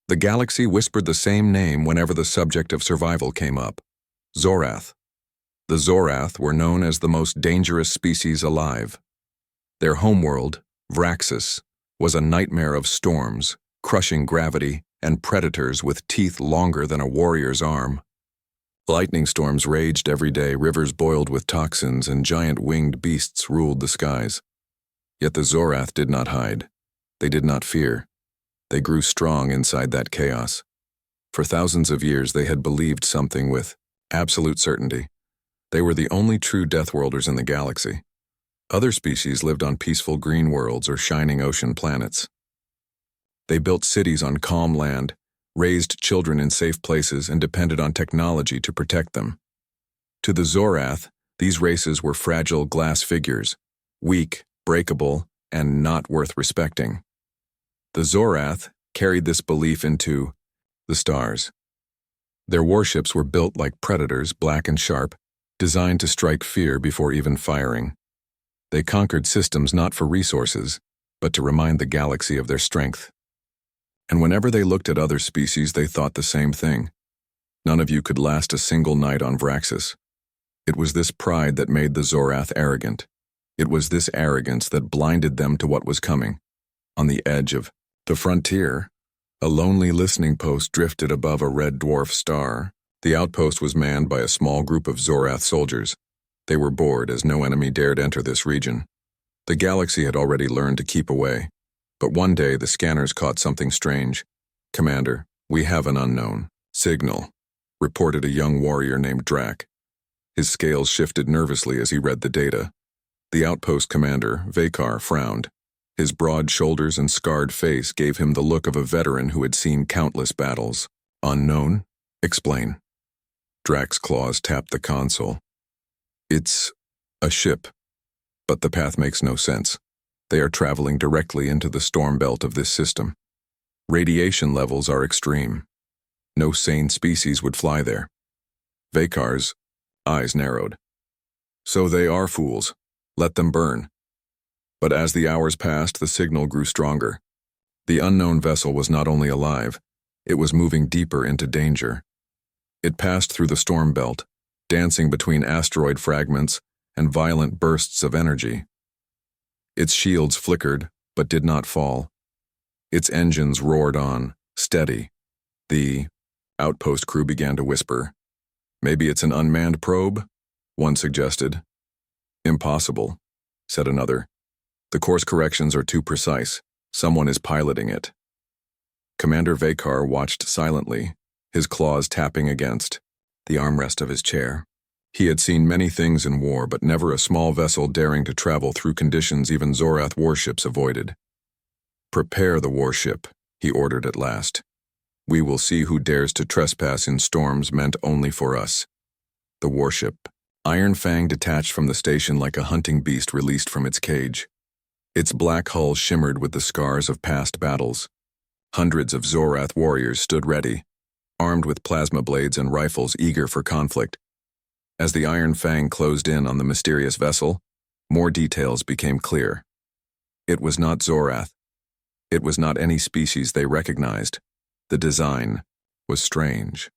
The galaxy whispered the same name whenever the subject of survival came up: Zorath. The Zorath were known as the most dangerous species alive. Their homeworld, Vraxis, was a nightmare of storms, crushing gravity, and predators with teeth longer than a warrior's arm. Lightning storms raged every day, rivers boiled with toxins, and giant winged beasts ruled the skies. Yet the Zorath did not hide. They did not fear. They grew strong inside that chaos. For thousands of years they had believed something with absolute certainty. They were the only true Deathworlders in the galaxy. Other species lived on peaceful green worlds or shining ocean planets. They built cities on calm land, raised children in safe places, and depended on technology to protect them. To the Zorath, these races were fragile glass figures, weak, breakable, and not worth respecting. The Zorath carried this belief into the stars. Their warships were built like predators, black and sharp, designed to strike fear before even firing. They conquered systems not for resources, but to remind the galaxy of their strength. And whenever they looked at other species, they thought the same thing. None of you could last a single night on Vraxis. It was this pride that made the Zorath arrogant. It was this arrogance that blinded them to what was coming. On the edge of the frontier, a lonely listening post drifted above a red dwarf star. The outpost was manned by a small group of Zorath soldiers. They were bored, as no enemy dared enter this region. The galaxy had already learned to keep away. But one day the scanners caught something strange. "Commander, we have an unknown signal," reported a young warrior named Drac. His scales shifted nervously as he read the data. The outpost commander, Vakar, frowned. His broad shoulders and scarred face gave him the look of a veteran who had seen countless battles. "Unknown? Explain." Drac's claws tapped the console. "It's a ship, but the path makes no sense. They are traveling directly into the storm belt of this system. Radiation levels are extreme. No sane species would fly there." Vakar's eyes narrowed. "So they are fools. Let them burn." But as the hours passed, the signal grew stronger. The unknown vessel was not only alive, it was moving deeper into danger. It passed through the storm belt, dancing between asteroid fragments and violent bursts of energy. Its shields flickered, but did not fall. Its engines roared on, steady. The outpost crew began to whisper. "Maybe it's an unmanned probe?" one suggested. "Impossible," said another. "The course corrections are too precise. Someone is piloting it." Commander Vakar watched silently, his claws tapping against the armrest of his chair. He had seen many things in war, but never a small vessel daring to travel through conditions even Zorath warships avoided. "Prepare the warship," he ordered at last. "We will see who dares to trespass in storms meant only for us." The warship, Iron Fang, detached from the station like a hunting beast released from its cage. Its black hull shimmered with the scars of past battles. Hundreds of Zorath warriors stood ready, armed with plasma blades and rifles, eager for conflict. As the Iron Fang closed in on the mysterious vessel, more details became clear. It was not Zorath. It was not any species they recognized. The design was strange.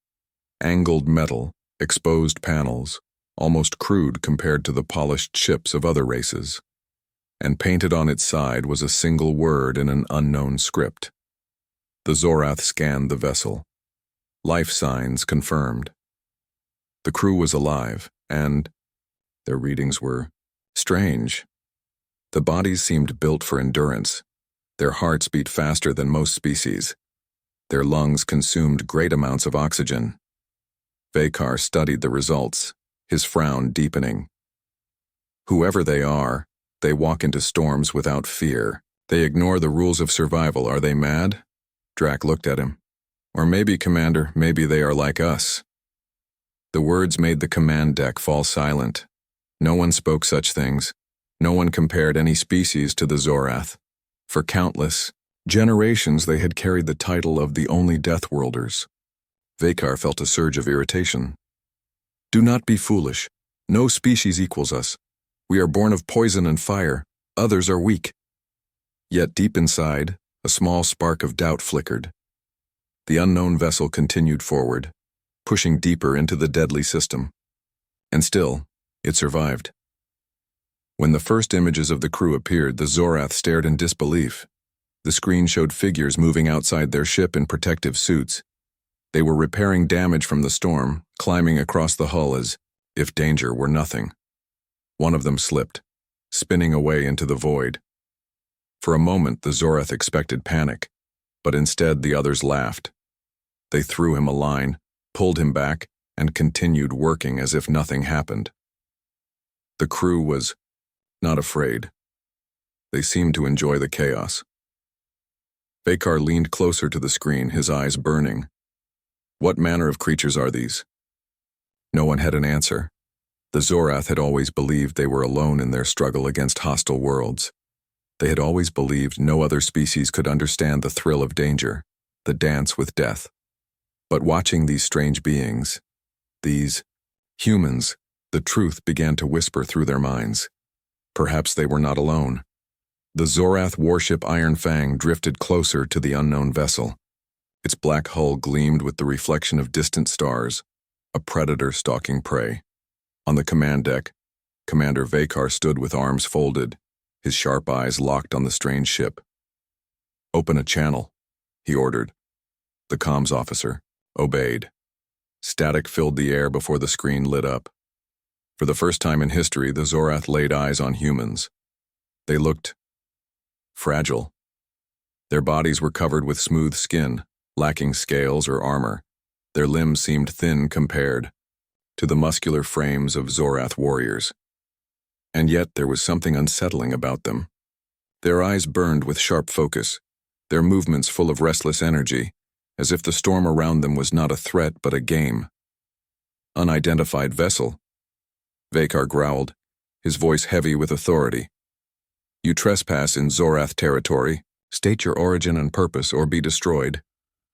Angled metal, exposed panels, almost crude compared to the polished ships of other races. And painted on its side was a single word in an unknown script. The Zorath scanned the vessel. Life signs confirmed. The crew was alive, and their readings were strange. The bodies seemed built for endurance. Their hearts beat faster than most species. Their lungs consumed great amounts of oxygen. Vakar studied the results, his frown deepening. Whoever they are, they walk into storms without fear. They ignore the rules of survival. Are they mad? Drac looked at him. Or maybe, Commander, maybe they are like us. The words made the command deck fall silent. No one spoke such things. No one compared any species to the Zorath. For countless generations they had carried the title of the only Deathworlders. Vakar felt a surge of irritation. "Do not be foolish. No species equals us. We are born of poison and fire. Others are weak." Yet deep inside, a small spark of doubt flickered. The unknown vessel continued forward, pushing deeper into the deadly system. And still, it survived. When the first images of the crew appeared, the Zorath stared in disbelief. The screen showed figures moving outside their ship in protective suits. They were repairing damage from the storm, climbing across the hull as if danger were nothing. One of them slipped, spinning away into the void. For a moment, the Zorath expected panic, but instead the others laughed. They threw him a line, pulled him back, and continued working as if nothing happened. The crew was not afraid. They seemed to enjoy the chaos. Vakar leaned closer to the screen, his eyes burning. What manner of creatures are these? No one had an answer. The Zorath had always believed they were alone in their struggle against hostile worlds. They had always believed no other species could understand the thrill of danger, the dance with death. But watching these strange beings, these humans, the truth began to whisper through their minds. Perhaps they were not alone. The Zorath warship Iron Fang drifted closer to the unknown vessel. Its black hull gleamed with the reflection of distant stars, a predator stalking prey. On the command deck, Commander Vakar stood with arms folded, his sharp eyes locked on the strange ship. "Open a channel," he ordered. The comms officer obeyed. Static filled the air before the screen lit up. For the first time in history, the Zorath laid eyes on humans. They looked fragile. Their bodies were covered with smooth skin, lacking scales or armor. Their limbs seemed thin compared to the muscular frames of Zorath warriors. And yet there was something unsettling about them. Their eyes burned with sharp focus, their movements full of restless energy, as if the storm around them was not a threat but a game. "Unidentified vessel," Vakar growled, his voice heavy with authority. "You trespass in Zorath territory. State your origin and purpose or be destroyed."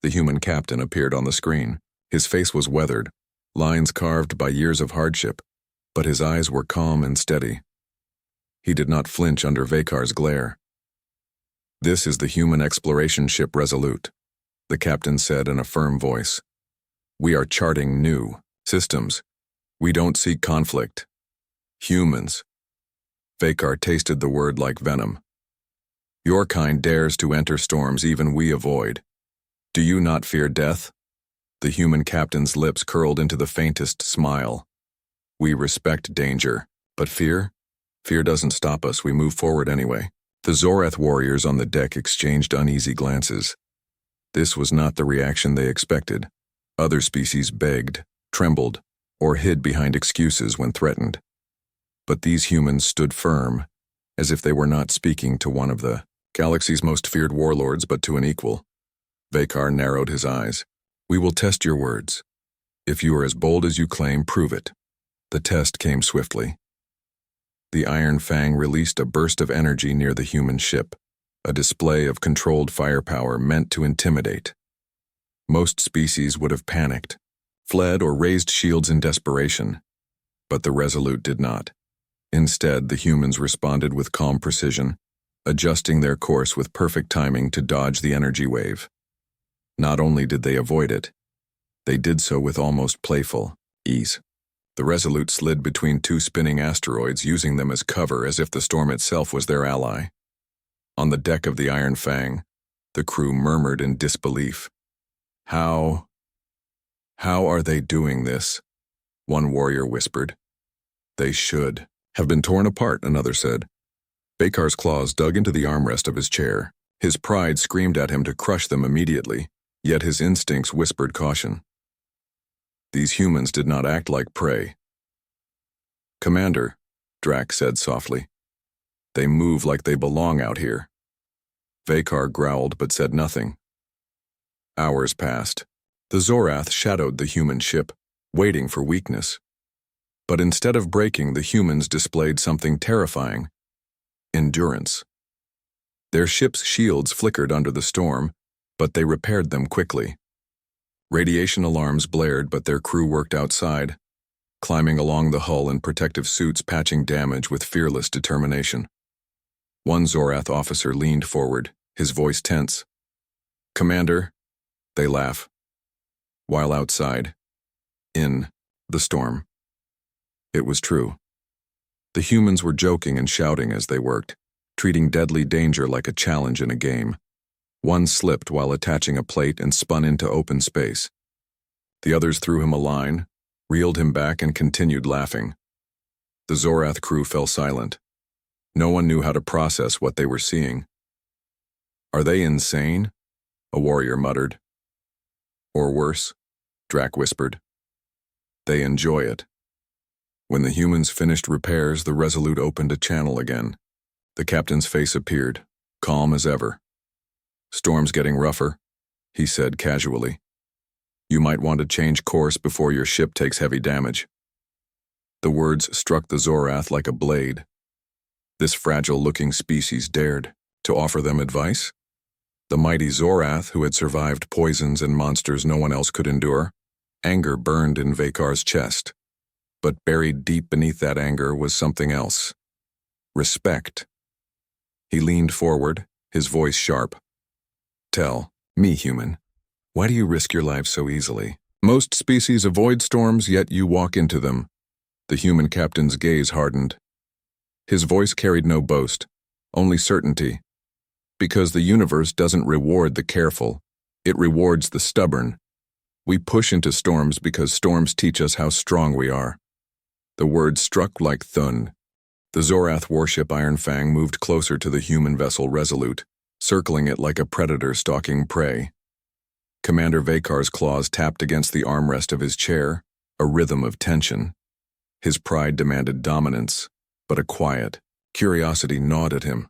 The human captain appeared on the screen. His face was weathered, lines carved by years of hardship, but his eyes were calm and steady. He did not flinch under Vakar's glare. "This is the human exploration ship Resolute," the captain said in a firm voice. "We are charting new systems. We don't seek conflict. Humans." Vakar tasted the word like venom. "Your kind dares to enter storms even we avoid. Do you not fear death?" The human captain's lips curled into the faintest smile. "We respect danger, but fear? Fear doesn't stop us, we move forward anyway." The Zorath warriors on the deck exchanged uneasy glances. This was not the reaction they expected. Other species begged, trembled, or hid behind excuses when threatened. But these humans stood firm, as if they were not speaking to one of the galaxy's most feared warlords, but to an equal. Vakar narrowed his eyes. "We will test your words. If you are as bold as you claim, prove it." The test came swiftly. The Iron Fang released a burst of energy near the human ship, a display of controlled firepower meant to intimidate. Most species would have panicked, fled, or raised shields in desperation, but the Resolute did not. Instead, the humans responded with calm precision, adjusting their course with perfect timing to dodge the energy wave. Not only did they avoid it, they did so with almost playful ease. The Resolute slid between two spinning asteroids, using them as cover as if the storm itself was their ally. On the deck of the Iron Fang, the crew murmured in disbelief. How are they doing this?" one warrior whispered. "They should have been torn apart," another said. Vakar's claws dug into the armrest of his chair. His pride screamed at him to crush them immediately, yet his instincts whispered caution. These humans did not act like prey. "Commander," Drax said softly, "they move like they belong out here." Vakar growled but said nothing. Hours passed. The Zorath shadowed the human ship, waiting for weakness. But instead of breaking, the humans displayed something terrifying: endurance. Their ship's shields flickered under the storm, but they repaired them quickly. Radiation alarms blared, but their crew worked outside, climbing along the hull in protective suits, patching damage with fearless determination. One Zorath officer leaned forward, his voice tense. "Commander, They laugh. While outside, in the storm. It was true. The humans were joking and shouting as they worked, treating deadly danger like a challenge in a game. One slipped while attaching a plate and spun into open space. The others threw him a line, reeled him back, and continued laughing. The Zorath crew fell silent. No one knew how to process what they were seeing. "Are they insane?" a warrior muttered. "Or worse," Drac whispered. "They enjoy it." When the humans finished repairs, the Resolute opened a channel again. The captain's face appeared, calm as ever. "Storm's getting rougher," he said casually. "You might want to change course before your ship takes heavy damage." The words struck the Zorath like a blade. This fragile-looking species dared to offer them advice? The mighty Zorath, who had survived poisons and monsters no one else could endure. Anger burned in Vakar's chest. But buried deep beneath that anger was something else. Respect. He leaned forward, his voice sharp. "Tell me, human, why do you risk your life so easily? Most species avoid storms, yet you walk into them." The human captain's gaze hardened. His voice carried no boast, only certainty. "Because the universe doesn't reward the careful, it rewards the stubborn. We push into storms because storms teach us how strong we are." The words struck like thun. The Zorath warship Iron Fang moved closer to the human vessel Resolute, circling it like a predator stalking prey. Commander Vakar's claws tapped against the armrest of his chair, a rhythm of tension. His pride demanded dominance, but a quiet curiosity gnawed at him.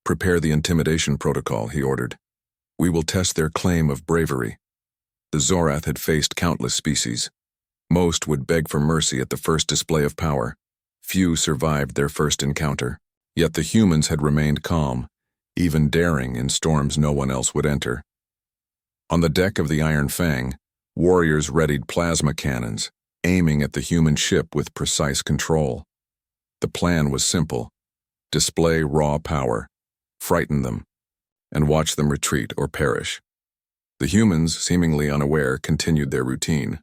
"Prepare the intimidation protocol," he ordered. "We will test their claim of bravery." The Zorath had faced countless species. Most would beg for mercy at the first display of power. Few survived their first encounter. Yet the humans had remained calm, even daring in storms no one else would enter. On the deck of the Iron Fang, warriors readied plasma cannons, aiming at the human ship with precise control. The plan was simple: display raw power, frighten them, and watch them retreat or perish. The humans, seemingly unaware, continued their routine.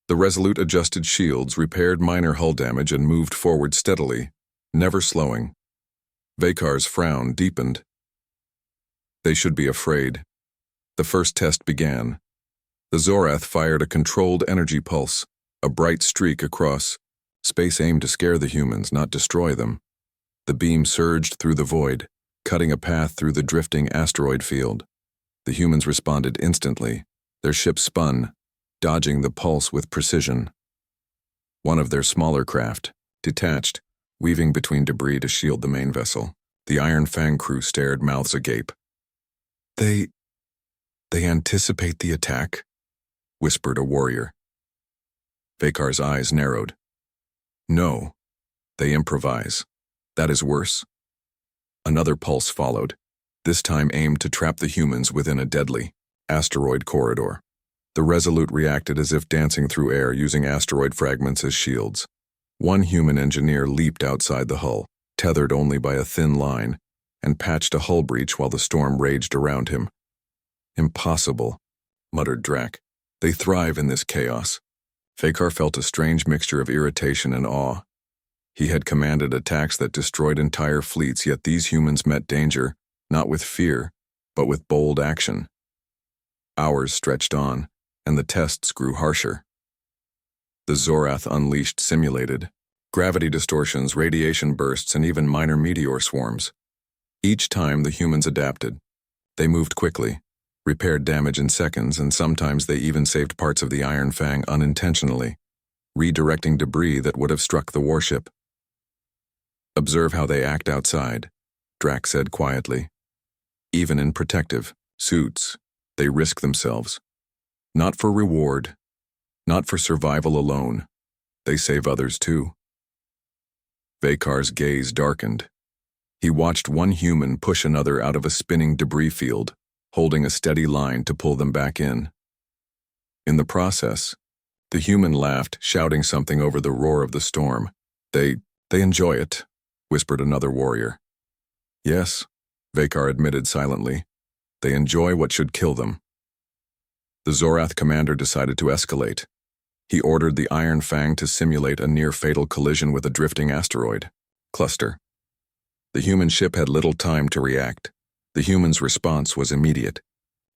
The Resolute adjusted shields, repaired minor hull damage, and moved forward steadily, never slowing. Vakar's frown deepened. They should be afraid. The first test began. The Zorath fired a controlled energy pulse, a bright streak across space aimed to scare the humans, not destroy them. The beam surged through the void, cutting a path through the drifting asteroid field. The humans responded instantly. Their ship spun, dodging the pulse with precision. One of their smaller craft detached, weaving between debris to shield the main vessel. The Iron Fang crew stared, mouths agape. They anticipate the attack?" whispered a warrior. Vakar's eyes narrowed. "No, they improvise. That is worse." Another pulse followed, this time aimed to trap the humans within a deadly asteroid corridor. The Resolute reacted as if dancing through air, using asteroid fragments as shields. One human engineer leaped outside the hull, tethered only by a thin line, and patched a hull breach while the storm raged around him. "Impossible," muttered Drac. "They thrive in this chaos." Vakar felt a strange mixture of irritation and awe. He had commanded attacks that destroyed entire fleets, yet these humans met danger, not with fear, but with bold action. Hours stretched on, and the tests grew harsher. The Zorath unleashed simulated gravity distortions, radiation bursts, and even minor meteor swarms. Each time the humans adapted. They moved quickly, repaired damage in seconds, and sometimes they even saved parts of the Iron Fang unintentionally, redirecting debris that would have struck the warship. "Observe how they act outside," Drac said quietly. "Even in protective suits, they risk themselves. Not for reward, not for survival alone. They save others too." Vakar's gaze darkened. He watched one human push another out of a spinning debris field, holding a steady line to pull them back in. In the process, the human laughed, shouting something over the roar of the storm. They enjoy it," whispered another warrior. "Yes," Vakar admitted silently. "They enjoy what should kill them." The Zorath commander decided to escalate. He ordered the Iron Fang to simulate a near-fatal collision with a drifting asteroid cluster. The human ship had little time to react. The humans' response was immediate.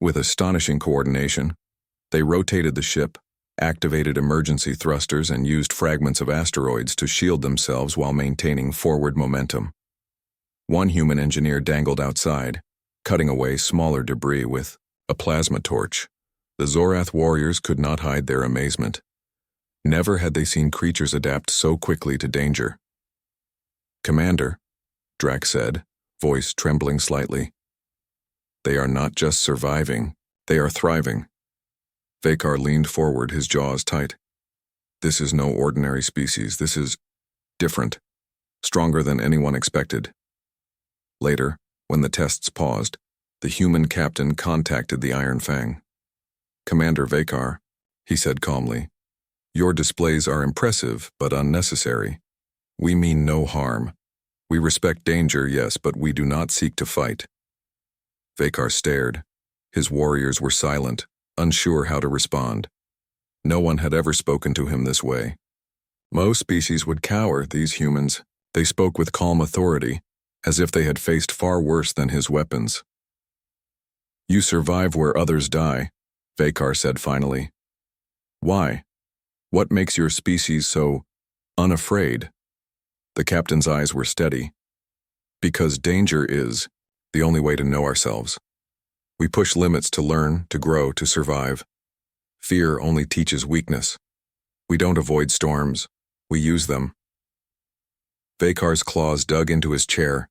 With astonishing coordination, they rotated the ship, activated emergency thrusters, and used fragments of asteroids to shield themselves while maintaining forward momentum. One human engineer dangled outside, cutting away smaller debris with a plasma torch. The Zorath warriors could not hide their amazement. Never had they seen creatures adapt so quickly to danger. "Commander," Drac said, voice trembling slightly. "They are not just surviving, they are thriving." Vakar leaned forward, his jaws tight. "This is no ordinary species. This is different, stronger than anyone expected." Later, when the tests paused, the human captain contacted the Iron Fang. "Commander Vakar," he said calmly, "your displays are impressive but unnecessary. We mean no harm. We respect danger, yes, but we do not seek to fight." Vakar stared. His warriors were silent, unsure how to respond. No one had ever spoken to him this way. Most species would cower, these humans. They spoke with calm authority, as if they had faced far worse than his weapons. "You survive where others die," Vakar said finally. "Why? What makes your species so unafraid?" The captain's eyes were steady. "Because danger is the only way to know ourselves. We push limits to learn, to grow, to survive. Fear only teaches weakness. We don't avoid storms, we use them." Vakar's claws dug into his chair.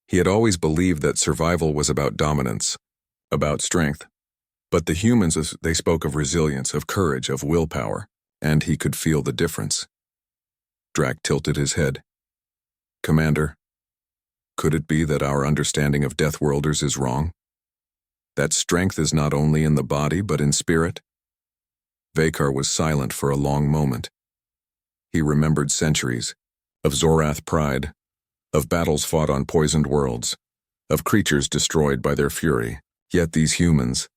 He had always believed that survival was about dominance, about strength. But the humans, they spoke of resilience, of courage, of willpower, and he could feel the difference. Drac tilted his head. "Commander, could it be that our understanding of Deathworlders is wrong? That strength is not only in the body, but in spirit?" Vakar was silent for a long moment. He remembered centuries of Zorath pride, of battles fought on poisoned worlds, of creatures destroyed by their fury. Yet these humans,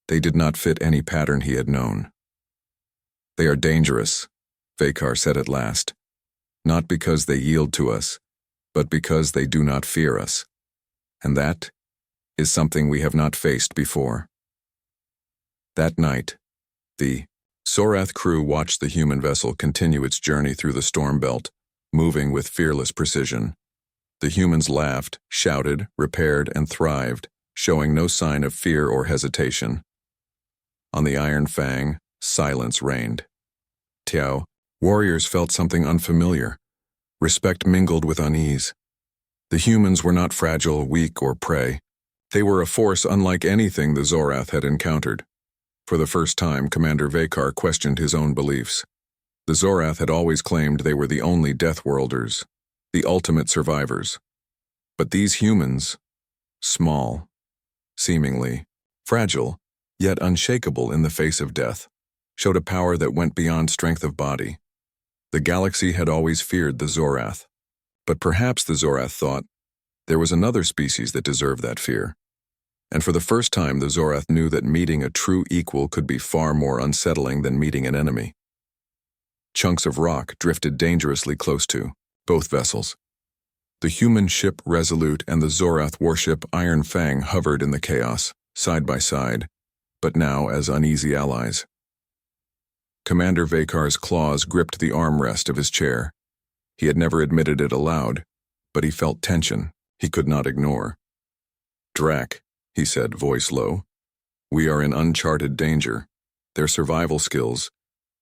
they did not fit any pattern he had known. "They are dangerous," Vakar said at last, "not because they yield to us, but because they do not fear us. And that is something we have not faced before." That night, the Zorath crew watched the human vessel continue its journey through the storm belt, moving with fearless precision. The humans laughed, shouted, repaired, and thrived, showing no sign of fear or hesitation. On the Iron Fang, silence reigned. Tiao, warriors felt something unfamiliar. Respect mingled with unease. The humans were not fragile, weak, or prey. They were a force unlike anything the Zorath had encountered. For the first time, Commander Vakar questioned his own beliefs. The Zorath had always claimed they were the only Deathworlders, the ultimate survivors. But these humans, small, seemingly fragile, yet unshakable in the face of death, showed a power that went beyond strength of body. The galaxy had always feared the Zorath, but perhaps the Zorath thought there was another species that deserved that fear. And for the first time, the Zorath knew that meeting a true equal could be far more unsettling than meeting an enemy. Chunks of rock drifted dangerously close to both vessels. The human ship Resolute and the Zorath warship Iron Fang hovered in the chaos, side by side, but now as uneasy allies. Commander Vakar's claws gripped the armrest of his chair. He had never admitted it aloud, but he felt tension he could not ignore. "Drac," he said, voice low, "we are in uncharted danger. Their survival skills,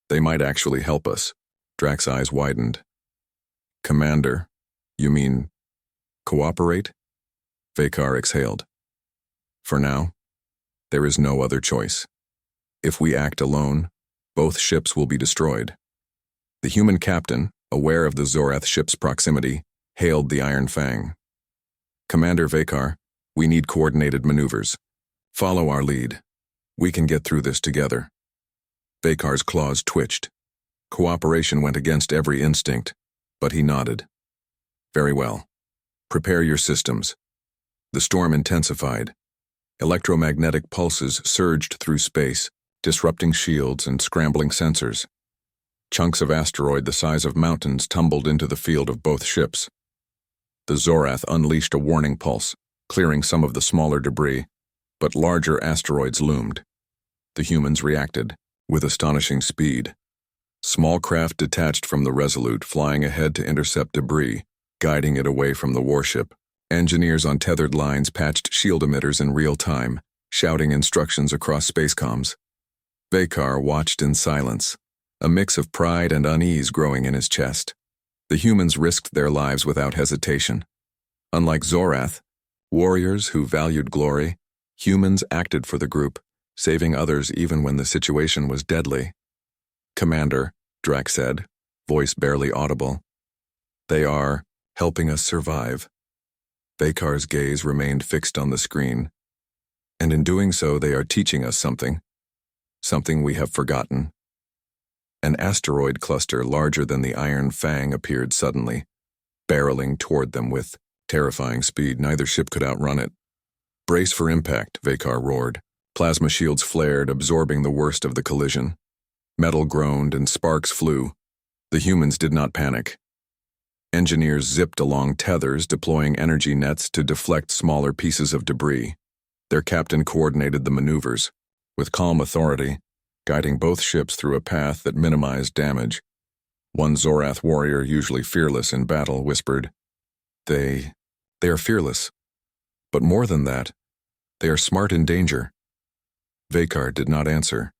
they might actually help us." Drac's eyes widened. "Commander, you mean cooperate?" Vakar exhaled. "For now, there is no other choice. If we act alone, both ships will be destroyed." The human captain, aware of the Zorath ship's proximity, hailed the Iron Fang. "Commander Vakar, we need coordinated maneuvers. Follow our lead. We can get through this together." Vakar's claws twitched. Cooperation went against every instinct, but he nodded. "Very well. Prepare your systems." The storm intensified. Electromagnetic pulses surged through space, disrupting shields and scrambling sensors. Chunks of asteroid the size of mountains tumbled into the field of both ships. The Zorath unleashed a warning pulse, clearing some of the smaller debris, but larger asteroids loomed. The humans reacted, with astonishing speed. Small craft detached from the Resolute, flying ahead to intercept debris, guiding it away from the warship. Engineers on tethered lines patched shield emitters in real time, shouting instructions across spacecoms. Vekar watched in silence, a mix of pride and unease growing in his chest. The humans risked their lives without hesitation. Unlike Zorath, warriors who valued glory, humans acted for the group, saving others even when the situation was deadly. "Commander," Drac said, voice barely audible. "They are helping us survive." Vekar's gaze remained fixed on the screen. "And in doing so, they are teaching us something we have forgotten." An asteroid cluster larger than the Iron Fang appeared suddenly, barreling toward them with terrifying speed. Neither ship could outrun it. "Brace for impact," Vekar roared. Plasma shields flared, absorbing the worst of the collision. Metal groaned and sparks flew. The humans did not panic. Engineers zipped along tethers, deploying energy nets to deflect smaller pieces of debris. Their captain coordinated the maneuvers, with calm authority, guiding both ships through a path that minimized damage. One Zorath warrior, usually fearless in battle, whispered, They are fearless. But more than that, they are smart in danger." Vekar did not answer.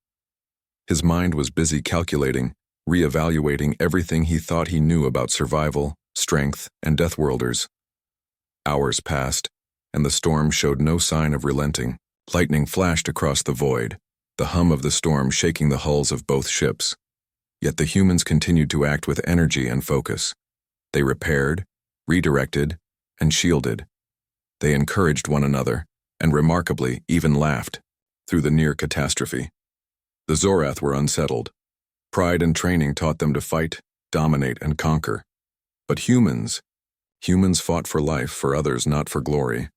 His mind was busy calculating, re-evaluating everything he thought he knew about survival, strength, and Deathworlders. Hours passed, and the storm showed no sign of relenting. Lightning flashed across the void, the hum of the storm shaking the hulls of both ships. Yet the humans continued to act with energy and focus. They repaired, redirected, and shielded. They encouraged one another, and remarkably, even laughed, through the near catastrophe. The Zorath were unsettled. Pride and training taught them to fight, dominate, and conquer. But humans fought for life, for others, not for glory.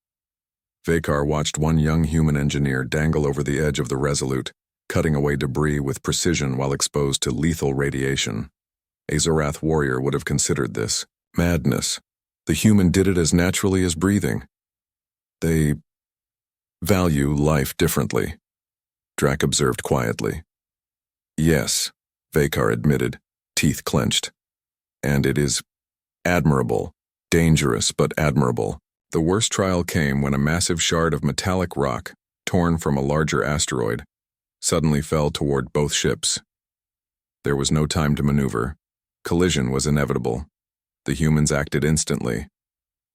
Vekar watched one young human engineer dangle over the edge of the Resolute, cutting away debris with precision while exposed to lethal radiation. A Zorath warrior would have considered this madness. The human did it as naturally as breathing. They value life differently, Drac observed quietly. "Yes," Vekar admitted, teeth clenched. "And it is admirable, dangerous but admirable." The worst trial came when a massive shard of metallic rock, torn from a larger asteroid, suddenly fell toward both ships. There was no time to maneuver. Collision was inevitable. The humans acted instantly.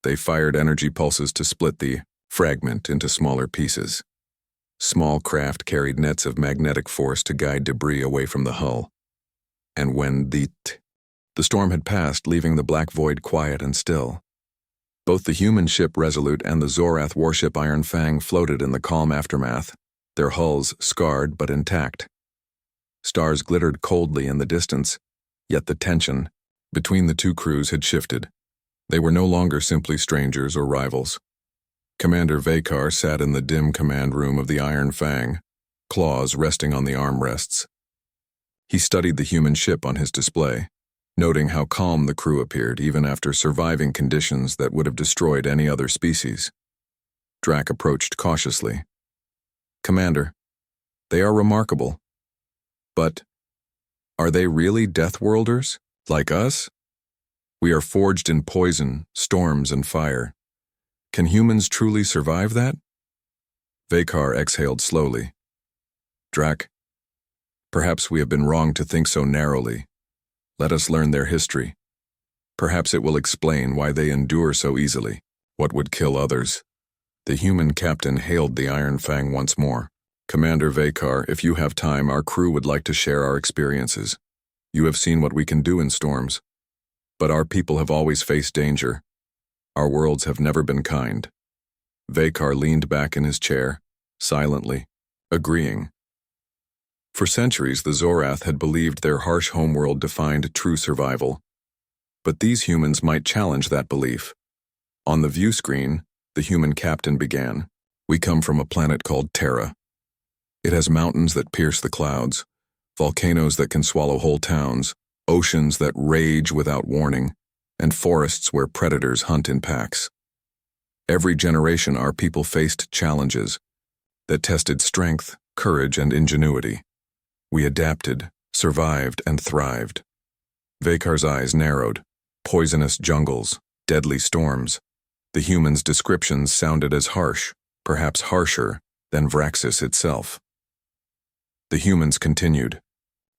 They fired energy pulses to split the fragment into smaller pieces. Small craft carried nets of magnetic force to guide debris away from the hull. And when the storm had passed, leaving the black void quiet and still, both the human ship Resolute and the Zorath warship Iron Fang floated in the calm aftermath, their hulls scarred but intact. Stars glittered coldly in the distance, yet the tension between the two crews had shifted. They were no longer simply strangers or rivals. Commander Vekar sat in the dim command room of the Iron Fang, claws resting on the armrests. He studied the human ship on his display, noting how calm the crew appeared even after surviving conditions that would have destroyed any other species. Drac approached cautiously. "Commander, they are remarkable. But are they really Deathworlders, like us? We are forged in poison, storms, and fire. Can humans truly survive that?" Vekar exhaled slowly. "Drac, perhaps we have been wrong to think so narrowly. Let us learn their history. Perhaps it will explain why they endure so easily, what would kill others." The human captain hailed the Iron Fang once more. "Commander Vekar, if you have time, our crew would like to share our experiences. You have seen what we can do in storms. But our people have always faced danger. Our worlds have never been kind." Vekar leaned back in his chair, silently, agreeing. For centuries, the Zorath had believed their harsh homeworld defined true survival. But these humans might challenge that belief. On the view screen, the human captain began. "We come from a planet called Terra. It has mountains that pierce the clouds, volcanoes that can swallow whole towns, oceans that rage without warning, and forests where predators hunt in packs. Every generation our people faced challenges that tested strength, courage, and ingenuity. We adapted, survived, and thrived. Vakar's eyes narrowed. Poisonous jungles, deadly storms. The humans' descriptions sounded as harsh, perhaps harsher, than Vraxis itself. The humans continued.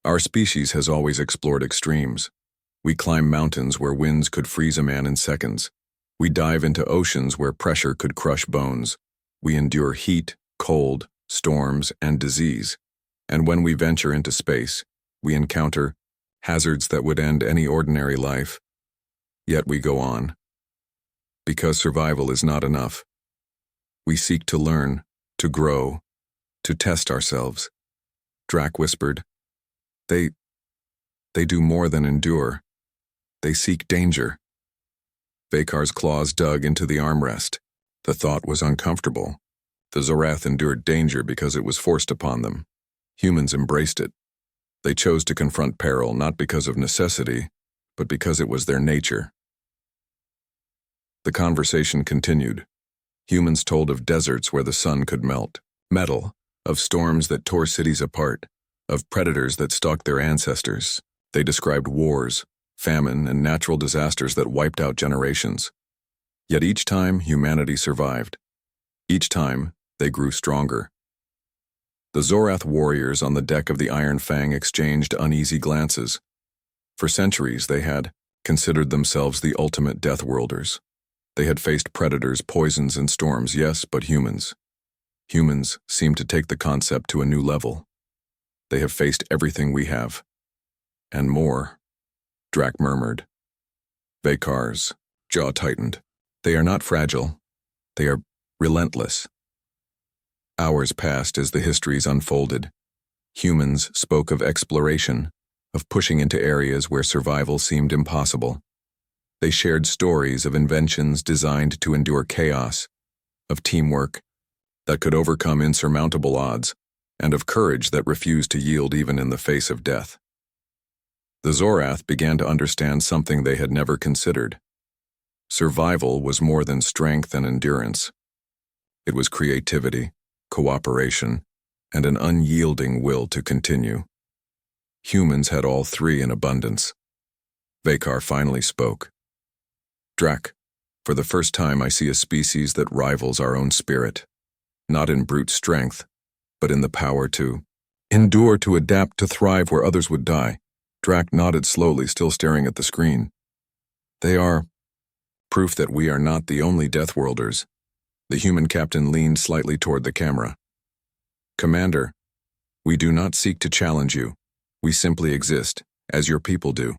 Our species has always explored extremes. We climb mountains where winds could freeze a man in seconds. We dive into oceans where pressure could crush bones. We endure heat, cold, storms, and disease. And when we venture into space, we encounter hazards that would end any ordinary life. Yet we go on. Because survival is not enough. We seek to learn, to grow, to test ourselves. Drac whispered. They do more than endure. They seek danger. Vakar's claws dug into the armrest. The thought was uncomfortable. The Zorath endured danger because it was forced upon them. Humans embraced it. They chose to confront peril not because of necessity, but because it was their nature. The conversation continued. Humans told of deserts where the sun could melt, metal, of storms that tore cities apart, of predators that stalked their ancestors. They described wars, famine, and natural disasters that wiped out generations. Yet each time, humanity survived. Each time, they grew stronger. The Zorath warriors on the deck of the Iron Fang exchanged uneasy glances. For centuries, they had considered themselves the ultimate Deathworlders. They had faced predators, poisons, and storms, yes, but humans. Humans seemed to take the concept to a new level. They have faced everything we have. And more, Drac murmured. Vakar's jaw tightened. They are not fragile. They are relentless. Hours passed as the histories unfolded. Humans spoke of exploration, of pushing into areas where survival seemed impossible. They shared stories of inventions designed to endure chaos, of teamwork that could overcome insurmountable odds, and of courage that refused to yield even in the face of death. The Zorath began to understand something they had never considered. Survival was more than strength and endurance. It was creativity, cooperation, and an unyielding will to continue. Humans had all three in abundance. Vakar finally spoke. Drac, for the first time I see a species that rivals our own spirit, not in brute strength, but in the power to endure, to adapt, to thrive where others would die. Drac nodded slowly, still staring at the screen. They are proof that we are not the only Deathworlders. The human captain leaned slightly toward the camera. Commander, we do not seek to challenge you. We simply exist, as your people do.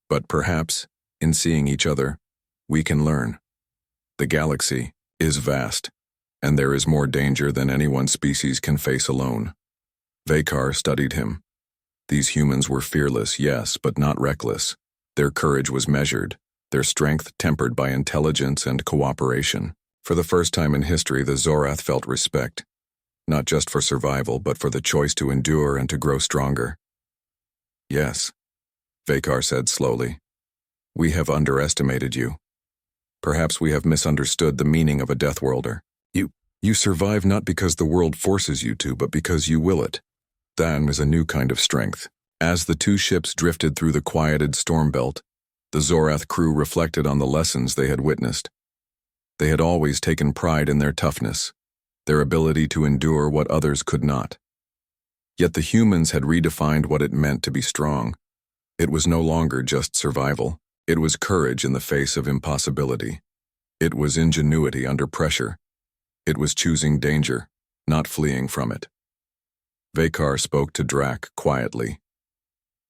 But perhaps, in seeing each other, we can learn. The galaxy is vast, and there is more danger than any one species can face alone. Vakar studied him. These humans were fearless, yes, but not reckless. Their courage was measured, their strength tempered by intelligence and cooperation. For the first time in history, the Zorath felt respect, not just for survival, but for the choice to endure and to grow stronger. Yes, Vakar said slowly. We have underestimated you. Perhaps we have misunderstood the meaning of a Deathworlder. You survive not because the world forces you to, but because you will it. That was a new kind of strength. As the two ships drifted through the quieted storm belt, the Zorath crew reflected on the lessons they had witnessed. They had always taken pride in their toughness, their ability to endure what others could not. Yet the humans had redefined what it meant to be strong. It was no longer just survival. It was courage in the face of impossibility. It was ingenuity under pressure. It was choosing danger, not fleeing from it. Vakar spoke to Drac quietly.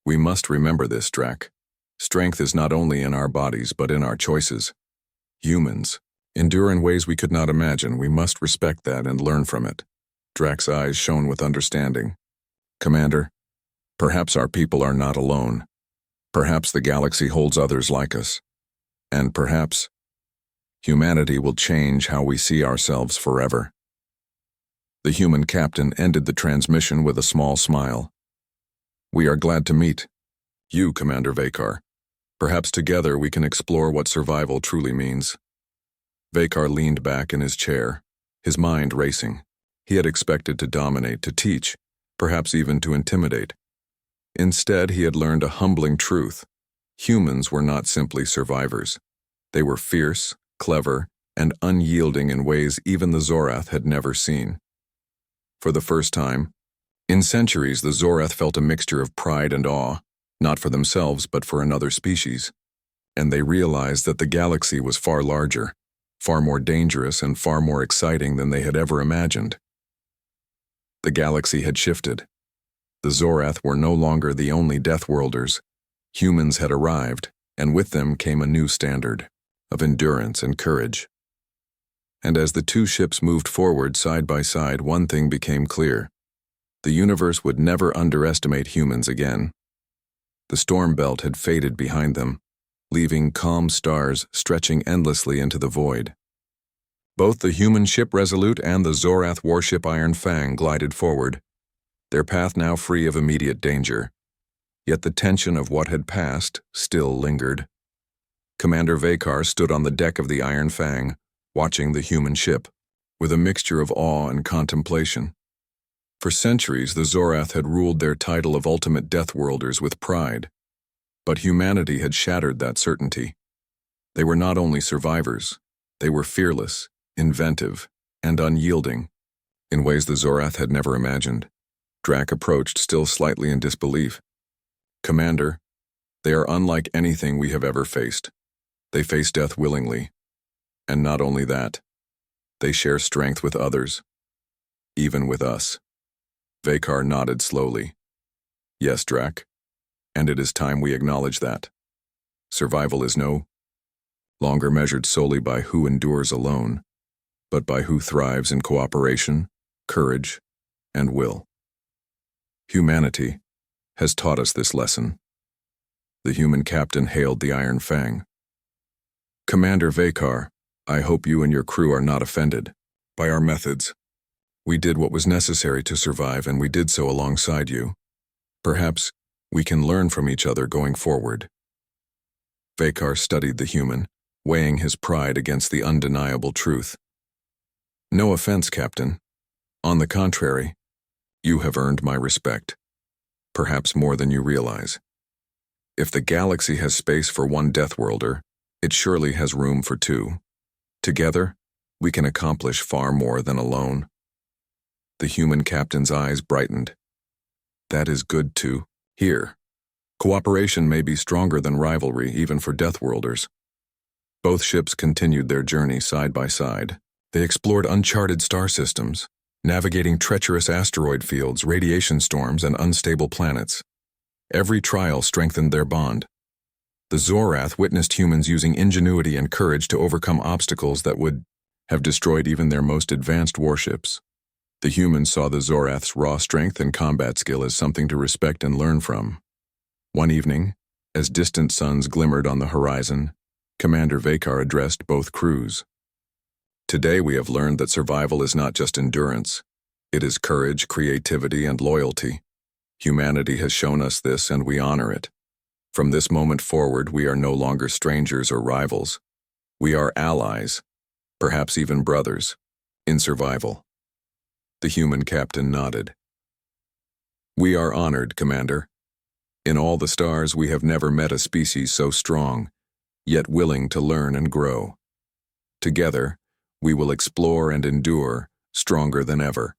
We must remember this, Drac. Strength is not only in our bodies, but in our choices. Humans endure in ways we could not imagine. We must respect that and learn from it. Drac's eyes shone with understanding. Commander, perhaps our people are not alone. Perhaps the galaxy holds others like us. And perhaps humanity will change how we see ourselves forever. The human captain ended the transmission with a small smile. "We are glad to meet you, Commander Vakar. Perhaps together we can explore what survival truly means." Vakar leaned back in his chair, his mind racing. He had expected to dominate, to teach, perhaps even to intimidate. Instead, he had learned a humbling truth. Humans were not simply survivors. They were fierce, clever, and unyielding in ways even the Zorath had never seen. For the first time in centuries, the Zorath felt a mixture of pride and awe, not for themselves but for another species. And they realized that the galaxy was far larger, far more dangerous, and far more exciting than they had ever imagined. The galaxy had shifted. The Zorath were no longer the only Deathworlders. Humans had arrived, and with them came a new standard of endurance and courage. And as the two ships moved forward side by side, one thing became clear. The universe would never underestimate humans again. The storm belt had faded behind them, leaving calm stars stretching endlessly into the void. Both the human ship Resolute and the Zorath warship Iron Fang glided forward, their path now free of immediate danger. Yet the tension of what had passed still lingered. Commander Vakar stood on the deck of the Iron Fang, watching the human ship, with a mixture of awe and contemplation. For centuries, the Zorath had ruled their title of ultimate Deathworlders with pride. But humanity had shattered that certainty. They were not only survivors, they were fearless, inventive, and unyielding, in ways the Zorath had never imagined. Drac approached, still slightly in disbelief. "Commander, they are unlike anything we have ever faced. They face death willingly. And not only that, they share strength with others, even with us." Vakar nodded slowly. "Yes, Drac, and it is time we acknowledge that. Survival is no longer measured solely by who endures alone, but by who thrives in cooperation, courage, and will. Humanity has taught us this lesson." The human captain hailed the Iron Fang. "Commander Vakar, I hope you and your crew are not offended by our methods. We did what was necessary to survive, and we did so alongside you. Perhaps we can learn from each other going forward." Vakar studied the human, weighing his pride against the undeniable truth. "No offense, Captain. On the contrary, you have earned my respect, perhaps more than you realize. If the galaxy has space for one Deathworlder, it surely has room for two. Together, we can accomplish far more than alone." The human captain's eyes brightened. "That is good to hear. Cooperation may be stronger than rivalry, even for Deathworlders." Both ships continued their journey side by side. They explored uncharted star systems, navigating treacherous asteroid fields, radiation storms, and unstable planets. Every trial strengthened their bond. The Zorath witnessed humans using ingenuity and courage to overcome obstacles that would have destroyed even their most advanced warships. The humans saw the Zorath's raw strength and combat skill as something to respect and learn from. One evening, as distant suns glimmered on the horizon, Commander Vakar addressed both crews. "Today we have learned that survival is not just endurance. It is courage, creativity, and loyalty. Humanity has shown us this, and we honor it. From this moment forward, we are no longer strangers or rivals. We are allies, perhaps even brothers, in survival." The human captain nodded. "We are honored, Commander. In all the stars, we have never met a species so strong, yet willing to learn and grow. Together, we will explore and endure, stronger than ever."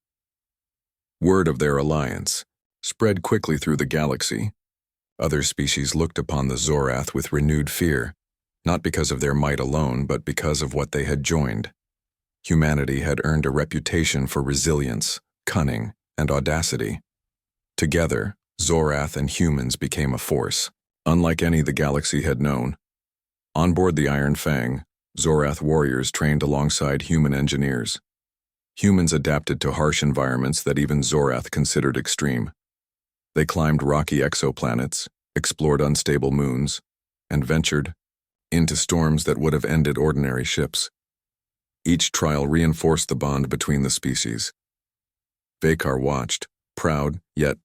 Word of their alliance spread quickly through the galaxy. Other species looked upon the Zorath with renewed fear, not because of their might alone, but because of what they had joined. Humanity had earned a reputation for resilience, cunning, and audacity. Together, Zorath and humans became a force, unlike any the galaxy had known. On board the Iron Fang, Zorath warriors trained alongside human engineers. Humans adapted to harsh environments that even Zorath considered extreme. They climbed rocky exoplanets, explored unstable moons, and ventured into storms that would have ended ordinary ships. Each trial reinforced the bond between the species. Vakar watched, proud yet